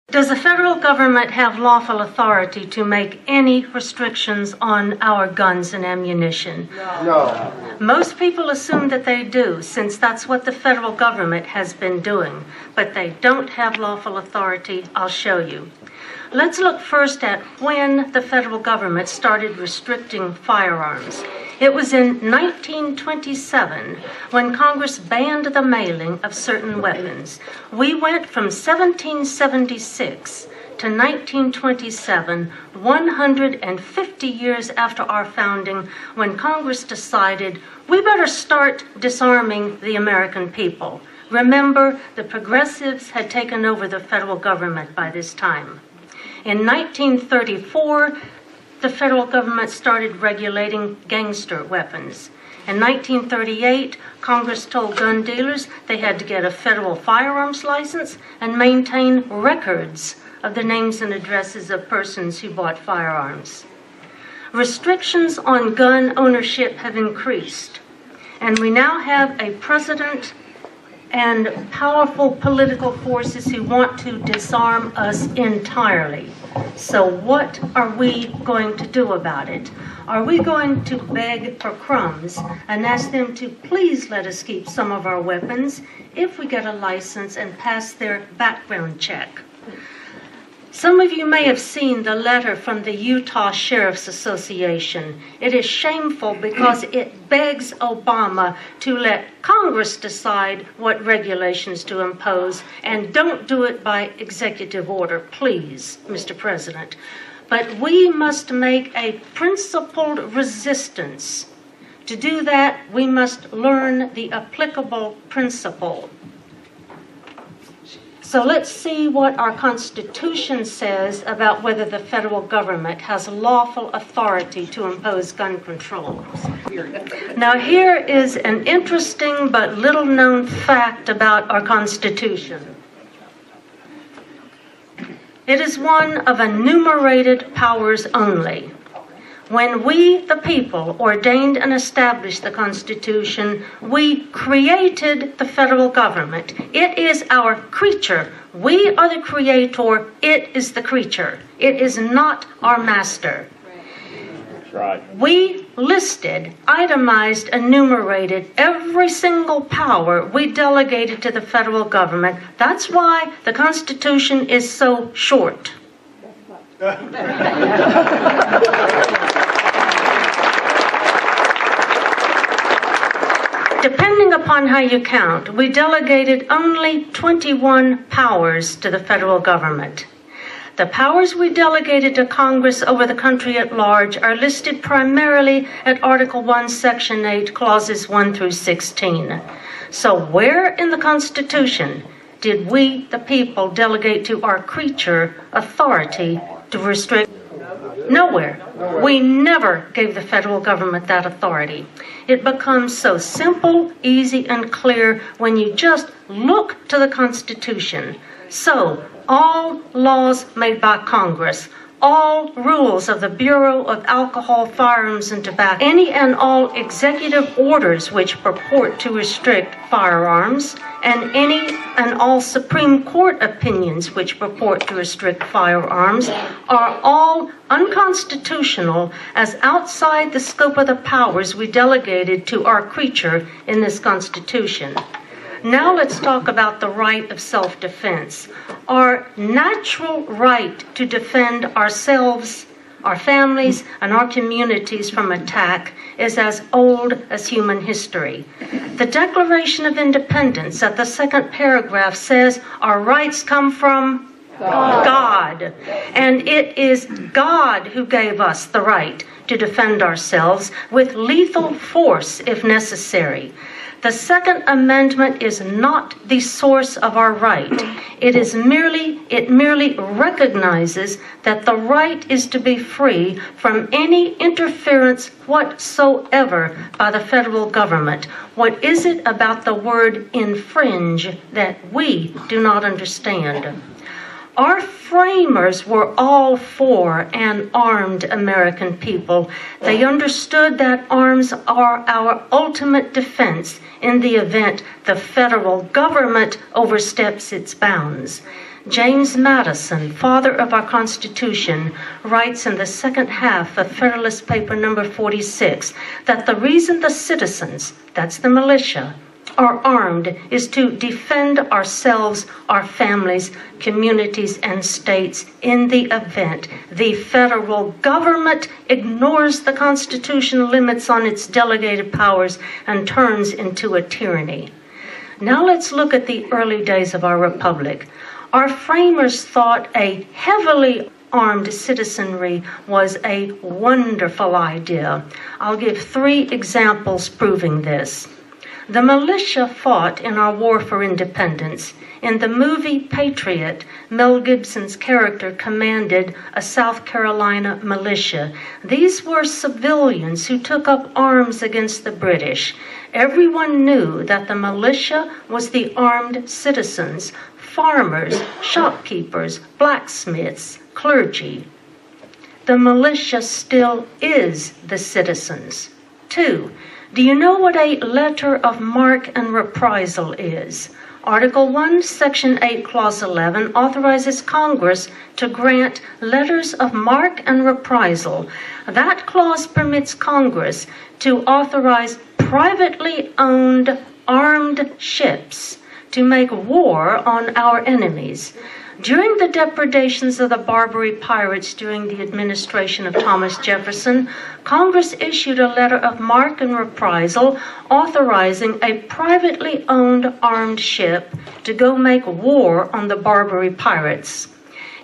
Does the federal government have lawful authority to make any restrictions on our guns and ammunition? No. Most people assume that they do, since that's what the federal government has been doing. But they don't have lawful authority. I'll show you. Let's look first at when the federal government started restricting firearms. It was in 1927 when Congress banned the mailing of certain weapons. We went from 1776 to 1927, 150 years after our founding, when Congress decided we better start disarming the American people. Remember, the progressives had taken over the federal government by this time. In 1934, the federal government started regulating gangster weapons. In 1938, Congress told gun dealers they had to get a federal firearms license and maintain records of the names and addresses of persons who bought firearms. Restrictions on gun ownership have increased, and we now have a president and powerful political forces who want to disarm us entirely. So what are we going to do about it? Are we going to beg for crumbs and ask them to please let us keep some of our weapons if we get a license and pass their background check? Some of you may have seen the letter from the Utah Sheriff's Association. It is shameful because it begs Obama to let Congress decide what regulations to impose, and don't do it by executive order, please, Mr. President. But we must make a principled resistance. To do that, we must learn the applicable principle. So let's see what our Constitution says about whether the federal government has lawful authority to impose gun control. Now here is an interesting but little known fact about our Constitution. It is one of enumerated powers only. When we, the people, ordained and established the Constitution, we created the federal government. It is our creature. We are the creator. It is the creature. It is not our master. That's right. We listed, itemized, enumerated every single power we delegated to the federal government. That's why the Constitution is so short. Depending upon how you count, we delegated only 21 powers to the federal government. The powers we delegated to Congress over the country at large are listed primarily at Article 1, Section 8, Clauses 1 through 16. So where in the Constitution did we, the people, delegate to our creature authority to restrict? Nowhere. We never gave the federal government that authority. It becomes so simple, easy, and clear when you just look to the Constitution. So, all laws made by Congress, all rules of the Bureau of Alcohol, Firearms, and Tobacco, any and all executive orders which purport to restrict firearms, and any and all Supreme Court opinions which purport to restrict firearms are all unconstitutional as outside the scope of the powers we delegated to our creature in this Constitution. Now let's talk about the right of self-defense. Our natural right to defend ourselves, our families, and our communities from attack is as old as human history. The Declaration of Independence at the second paragraph says our rights come from God. And it is God who gave us the right to defend ourselves with lethal force if necessary. The Second Amendment is not the source of our right. It merely recognizes that the right is to be free from any interference whatsoever by the federal government. What is it about the word infringe that we do not understand? Our framers were all for an armed American people. They understood that arms are our ultimate defense in the event the federal government oversteps its bounds. James Madison, father of our Constitution, writes in the second half of Federalist Paper number 46 that the reason the citizens, that's the militia, are armed is to defend ourselves, our families, communities, and states in the event the federal government ignores the constitutional limits on its delegated powers and turns into a tyranny. Now let's look at the early days of our republic. Our framers thought a heavily armed citizenry was a wonderful idea. I'll give 3 examples proving this. The militia fought in our war for independence. In the movie Patriot, Mel Gibson's character commanded a South Carolina militia. These were civilians who took up arms against the British. Everyone knew that the militia was the armed citizens, farmers, shopkeepers, blacksmiths, clergy. The militia still is the citizens. 2. Do you know what a letter of marque and reprisal is? Article 1, Section 8, Clause 11 authorizes Congress to grant letters of marque and reprisal. That clause permits Congress to authorize privately owned armed ships to make war on our enemies. During the depredations of the Barbary pirates during the administration of Thomas Jefferson, Congress issued a letter of marque and reprisal authorizing a privately owned armed ship to go make war on the Barbary pirates.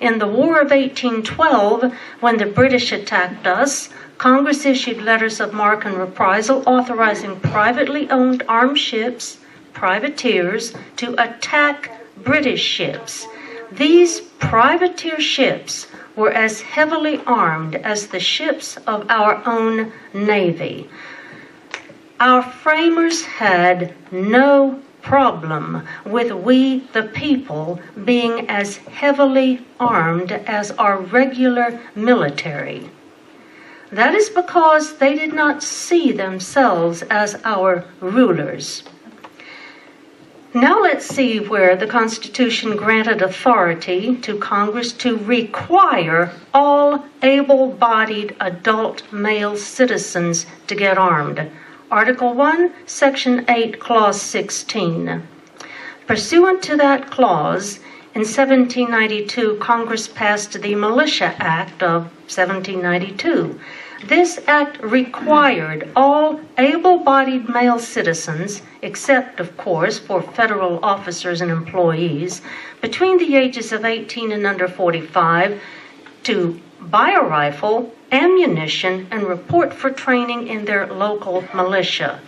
In the War of 1812, when the British attacked us, Congress issued letters of marque and reprisal authorizing privately owned armed ships, privateers, to attack British ships. These privateer ships were as heavily armed as the ships of our own Navy. Our framers had no problem with we, the people, being as heavily armed as our regular military. That is because they did not see themselves as our rulers. Now let's see where the Constitution granted authority to Congress to require all able-bodied adult male citizens to get armed. Article 1, Section 8, Clause 16. Pursuant to that clause, in 1792, Congress passed the Militia Act of 1792. This act required all able-bodied male citizens, except, of course, for federal officers and employees, between the ages of 18 and under 45, to buy a rifle, ammunition, and report for training in their local militia.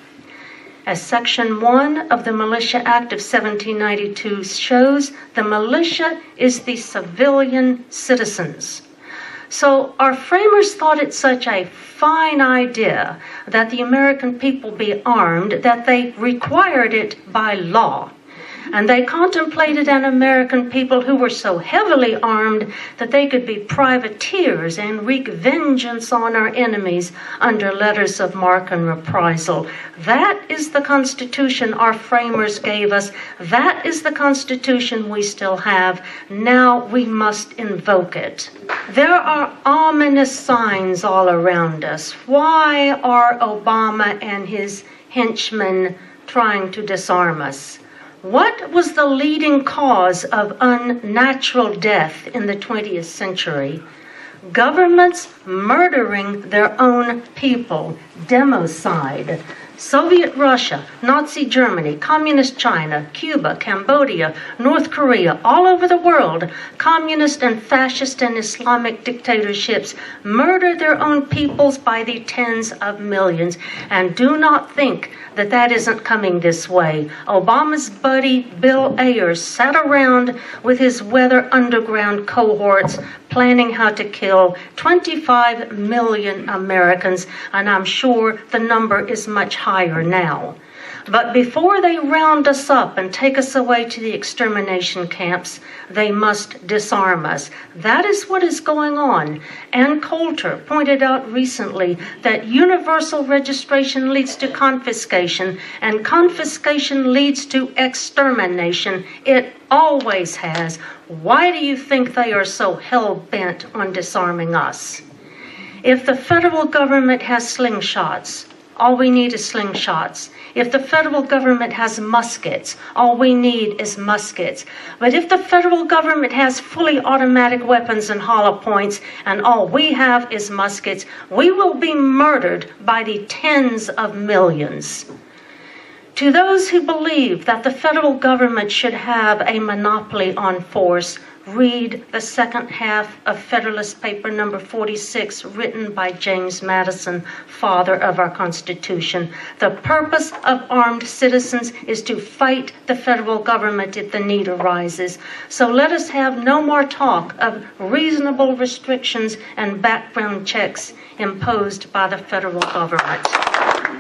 As Section 1 of the Militia Act of 1792 shows, the militia is the civilian citizens. So our framers thought it such a fine idea that the American people be armed that they required it by law. And they contemplated an American people who were so heavily armed that they could be privateers and wreak vengeance on our enemies under letters of marque and reprisal. That is the Constitution our framers gave us. That is the Constitution we still have. Now we must invoke it. There are ominous signs all around us. Why are Obama and his henchmen trying to disarm us? What was the leading cause of unnatural death in the 20th century? Governments murdering their own people, democide. Soviet Russia, Nazi Germany, Communist China, Cuba, Cambodia, North Korea, all over the world, communist and fascist and Islamic dictatorships murder their own peoples by the tens of millions. And do not think that that isn't coming this way. Obama's buddy Bill Ayers sat around with his Weather Underground cohorts planning how to kill 25 million Americans, and I'm sure the number is much higher now. But before they round us up and take us away to the extermination camps, they must disarm us. That is what is going on. Ann Coulter pointed out recently that universal registration leads to confiscation, and confiscation leads to extermination. It always has. Why do you think they are so hell-bent on disarming us? If the federal government has slingshots, all we need is slingshots. If the federal government has muskets, all we need is muskets. But if the federal government has fully automatic weapons and hollow points, and all we have is muskets, we will be murdered by the tens of millions. To those who believe that the federal government should have a monopoly on force, read the second half of Federalist Paper number 46, written by James Madison, father of our Constitution. The purpose of armed citizens is to fight the federal government if the need arises. So let us have no more talk of reasonable restrictions and background checks imposed by the federal government.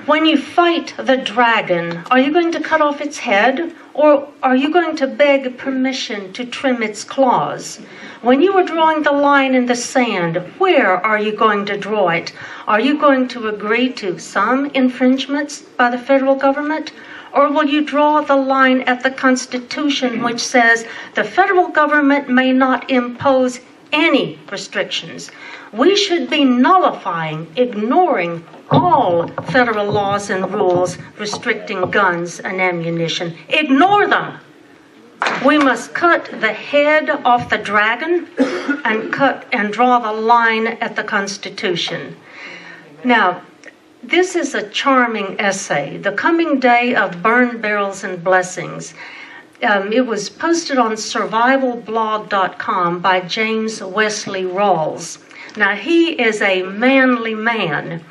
When you fight the dragon, are you going to cut off its head, or are you going to beg permission to trim its claws? When you are drawing the line in the sand, where are you going to draw it? Are you going to agree to some infringements by the federal government? Or will you draw the line at the Constitution, which says the federal government may not impose any restrictions? We should be nullifying, ignoring all federal laws and rules restricting guns and ammunition. Ignore them. We must cut the head off the dragon and draw the line at the Constitution. Now, this is a charming essay, The Coming Day of Burned Barrels and Blessings. It was posted on survivalblog.com by James Wesley Rawls. Now, he is a manly man.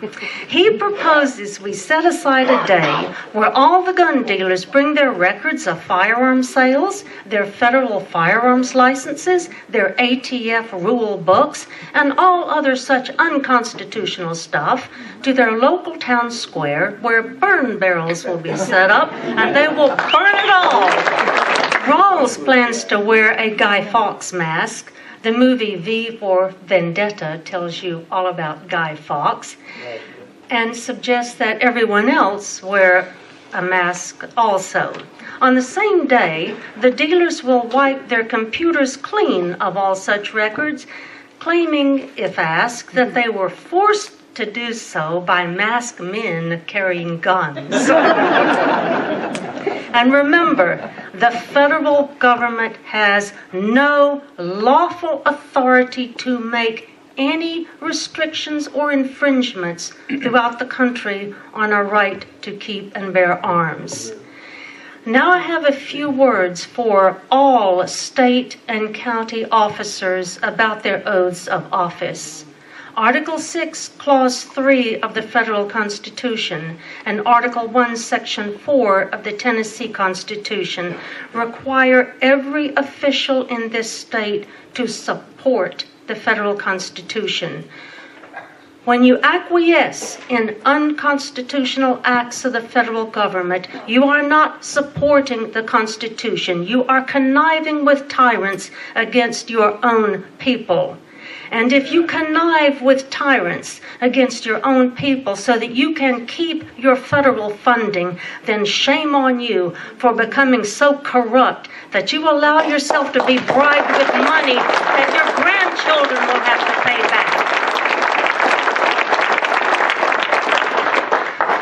He proposes we set aside a day where all the gun dealers bring their records of firearm sales, their federal firearms licenses, their ATF rule books, and all other such unconstitutional stuff to their local town square where burn barrels will be set up, and they will burn it all. Rawls plans to wear a Guy Fawkes mask. The movie V for Vendetta tells you all about Guy Fawkes, and suggests that everyone else wear a mask also. On the same day, the dealers will wipe their computers clean of all such records, claiming, if asked, that they were forced to do so by masked men carrying guns. And remember, the federal government has no lawful authority to make any restrictions or infringements throughout the country on our right to keep and bear arms. Now I have a few words for all state and county officers about their oaths of office. Article 6, Clause 3 of the Federal Constitution and Article 1, Section 4 of the Tennessee Constitution require every official in this state to support the federal Constitution. When you acquiesce in unconstitutional acts of the federal government, you are not supporting the Constitution. You are conniving with tyrants against your own people. And if you connive with tyrants against your own people so that you can keep your federal funding, then shame on you for becoming so corrupt that you allow yourself to be bribed with money that your grandchildren will have to pay back.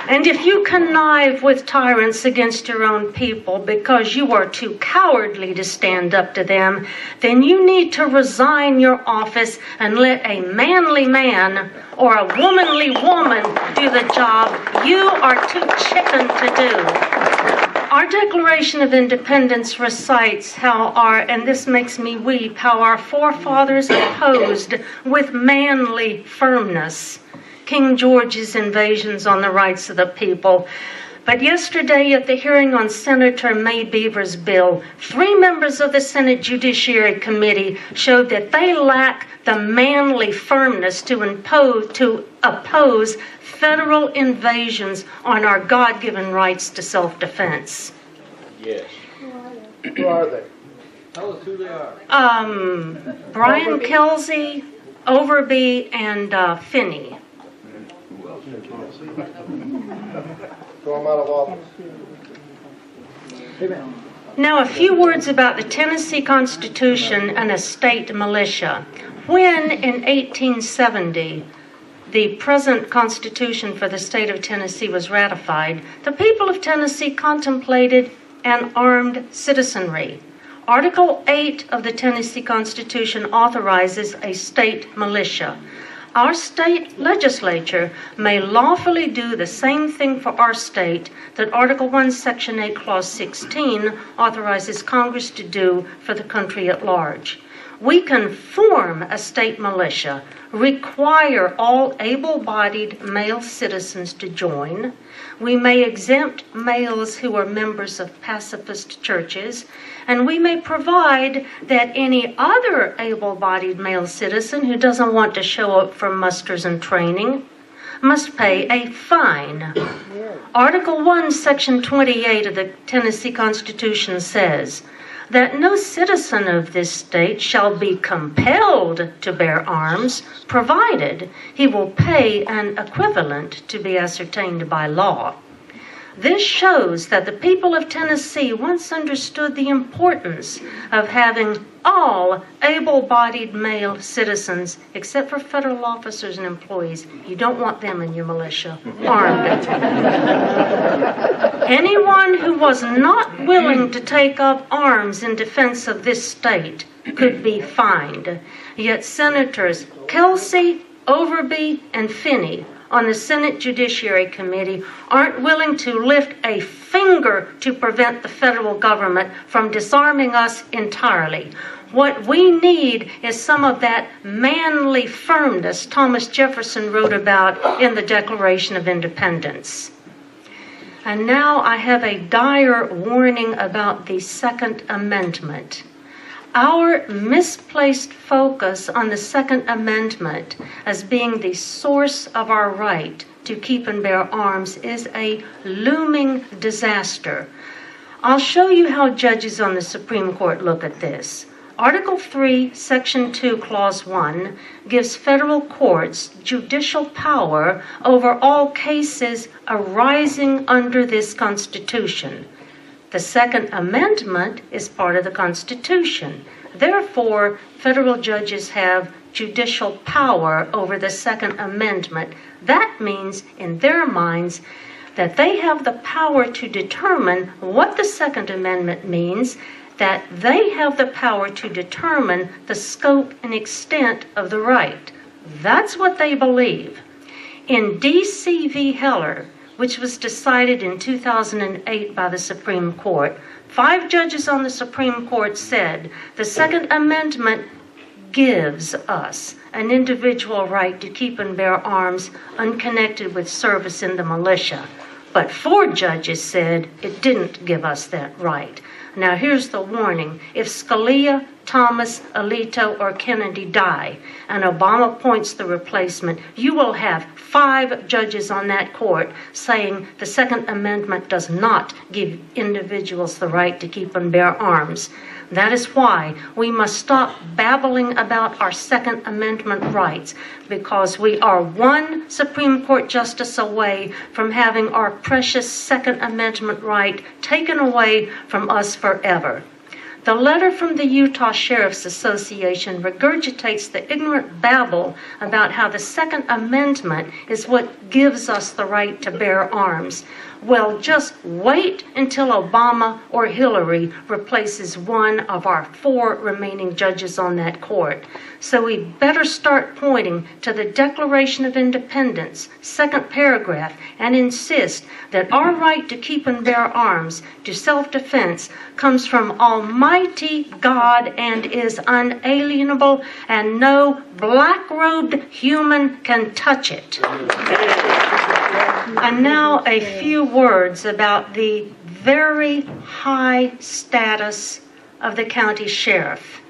And if you connive with tyrants against your own people because you are too cowardly to stand up to them, then you need to resign your office and let a manly man or a womanly woman do the job you are too chicken to do. Our Declaration of Independence recites and this makes me weep, how our forefathers opposed with manly firmness King George's invasions on the rights of the people. But yesterday at the hearing on Senator May Beaver's bill, 3 members of the Senate Judiciary Committee showed that they lack the manly firmness to oppose federal invasions on our God-given rights to self-defense. Yes. Who are they? Tell us who they are. Brian Kelsey, Overby, and Finney. Throw them out of office. Now, a few words about the Tennessee Constitution and a state militia. When, in 1870, the present Constitution for the state of Tennessee was ratified, the people of Tennessee contemplated an armed citizenry. Article 8 of the Tennessee Constitution authorizes a state militia. Our state legislature may lawfully do the same thing for our state that Article 1, Section 8, Clause 16 authorizes Congress to do for the country at large. We can form a state militia, require all able-bodied male citizens to join. We may exempt males who are members of pacifist churches, and we may provide that any other able-bodied male citizen who doesn't want to show up for musters and training must pay a fine. Article 1, Section 28 of the Tennessee Constitution says that no citizen of this state shall be compelled to bear arms, provided he will pay an equivalent to be ascertained by law. This shows that the people of Tennessee once understood the importance of having all able-bodied male citizens, except for federal officers and employees. You don't want them in your militia, armed. Anyone who was not willing to take up arms in defense of this state could be fined. Yet Senators Kelsey, Overby, and Finney on the Senate Judiciary Committee aren't willing to lift a finger to prevent the federal government from disarming us entirely. What we need is some of that manly firmness Thomas Jefferson wrote about in the Declaration of Independence. And now I have a dire warning about the Second Amendment. Our misplaced focus on the Second Amendment as being the source of our right to keep and bear arms is a looming disaster. I'll show you how judges on the Supreme Court look at this. Article 3, Section 2, Clause 1 gives federal courts judicial power over all cases arising under this Constitution. The Second Amendment is part of the Constitution. Therefore, federal judges have judicial power over the Second Amendment. That means, in their minds, that they have the power to determine what the Second Amendment means, that they have the power to determine the scope and extent of the right. That's what they believe. In D.C. v. Heller, which was decided in 2008 by the Supreme Court, 5 judges on the Supreme Court said the Second Amendment gives us an individual right to keep and bear arms unconnected with service in the militia. But 4 judges said it didn't give us that right. Now here's the warning. If Scalia, Thomas, Alito, or Kennedy die, and Obama appoints the replacement, you will have 5 judges on that court saying the Second Amendment does not give individuals the right to keep and bear arms. That is why we must stop babbling about our Second Amendment rights, because we are one Supreme Court justice away from having our precious Second Amendment right taken away from us forever. The letter from the Utah Sheriff's Association regurgitates the ignorant babble about how the Second Amendment is what gives us the right to bear arms. Well, just wait until Obama or Hillary replaces one of our 4 remaining judges on that court. So we better start pointing to the Declaration of Independence, 2nd paragraph, and insist that our right to keep and bear arms, to self-defense, comes from Almighty Almighty God and is unalienable, and no black-robed human can touch it. And now a few words about the very high status of the county sheriff.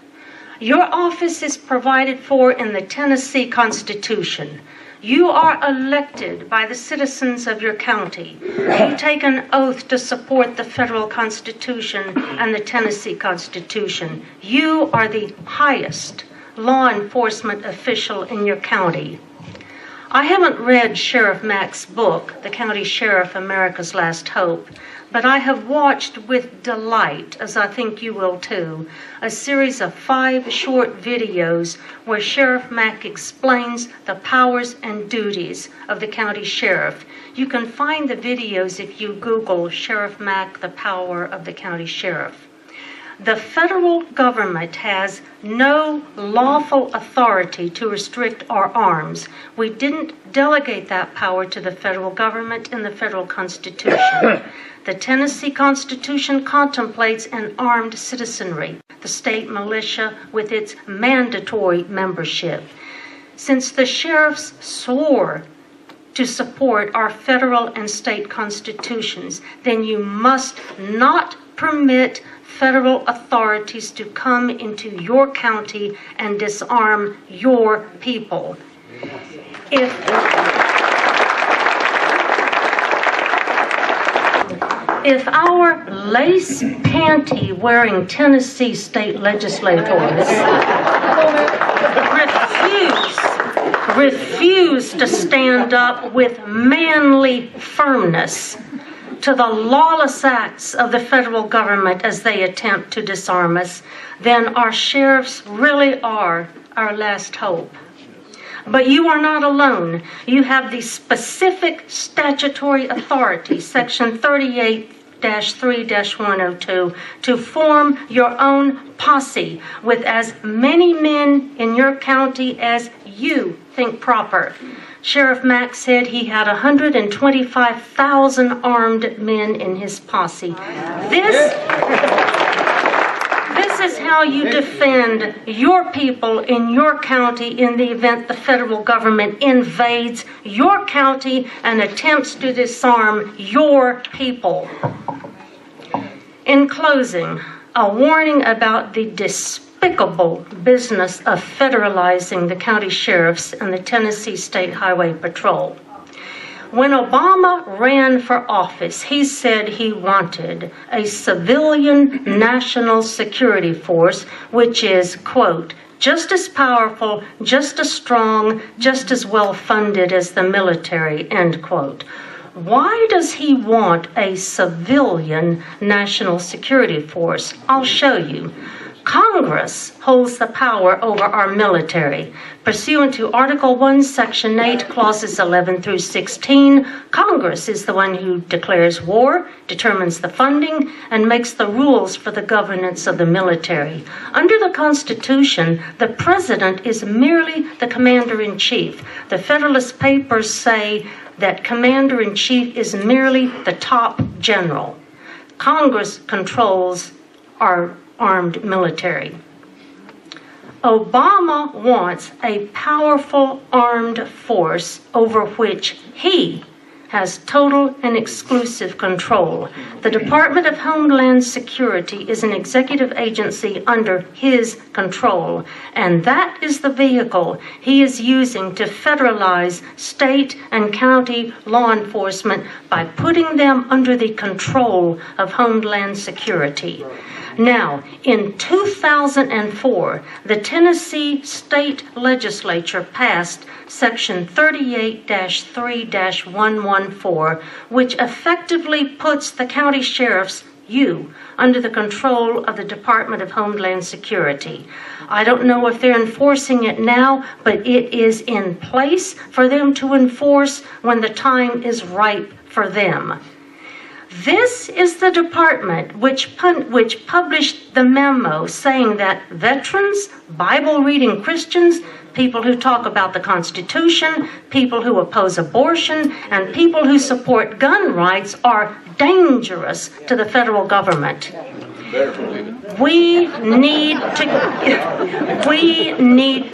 Your office is provided for in the Tennessee Constitution. You are elected by the citizens of your county. You take an oath to support the federal Constitution and the Tennessee Constitution. You are the highest law enforcement official in your county. I haven't read Sheriff Mack's book, The County Sheriff, America's Last Hope, but I have watched with delight, as I think you will too, a series of 5 short videos where Sheriff Mack explains the powers and duties of the county sheriff. You can find the videos if you Google Sheriff Mack, the power of the county sheriff. The federal government has no lawful authority to restrict our arms. We didn't delegate that power to the federal government in the federal Constitution. The Tennessee Constitution contemplates an armed citizenry, the state militia with its mandatory membership. Since the sheriffs swore to support our federal and state constitutions, then you must not permit federal authorities to come into your county and disarm your people. If our lace panty-wearing Tennessee state legislators refuse to stand up with manly firmness to the lawless acts of the federal government as they attempt to disarm us, then our sheriffs really are our last hope. But you are not alone. You have the specific statutory authority, Section 38-3-102, to form your own posse with as many men in your county as you think proper. Sheriff Mack said he had 125,000 armed men in his posse. This is how you defend your people in your county in the event the federal government invades your county and attempts to disarm your people. In closing, a warning about the despicable business of federalizing the county sheriffs and the Tennessee State Highway Patrol. When Obama ran for office, he said he wanted a civilian national security force, which is, quote, just as powerful, just as strong, just as well funded as the military, end quote. Why does he want a civilian national security force? I'll show you. Congress holds the power over our military. Pursuant to Article 1, Section 8, Clauses 11 through 16, Congress is the one who declares war, determines the funding, and makes the rules for the governance of the military. Under the Constitution, the President is merely the Commander-in-Chief. The Federalist Papers say that Commander-in-Chief is merely the top general. Congress controls our armed military. Obama wants a powerful armed force over which he has total and exclusive control. The Department of Homeland Security is an executive agency under his control, and that is the vehicle he is using to federalize state and county law enforcement by putting them under the control of Homeland Security. Now, in 2004, the Tennessee State Legislature passed Section 38-3-114, which effectively puts the county sheriffs, under the control of the Department of Homeland Security. I don't know if they're enforcing it now, but it is in place for them to enforce when the time is ripe for them. This is the department which published the memo saying that veterans, Bible-reading Christians, people who talk about the Constitution, people who oppose abortion, and people who support gun rights are dangerous to the federal government. We need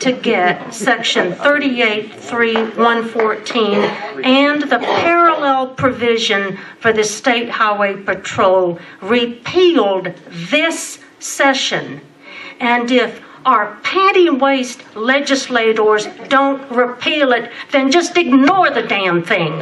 to get Section 38.3.114 and the parallel provision for the State Highway Patrol repealed this session. And if our panty-waist legislators don't repeal it, then just ignore the damn thing.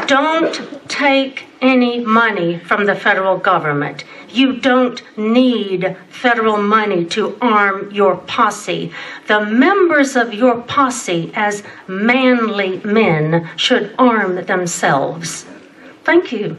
Don't take any money from the federal government. You don't need federal money to arm your posse. The members of your posse, as manly men, should arm themselves. Thank you.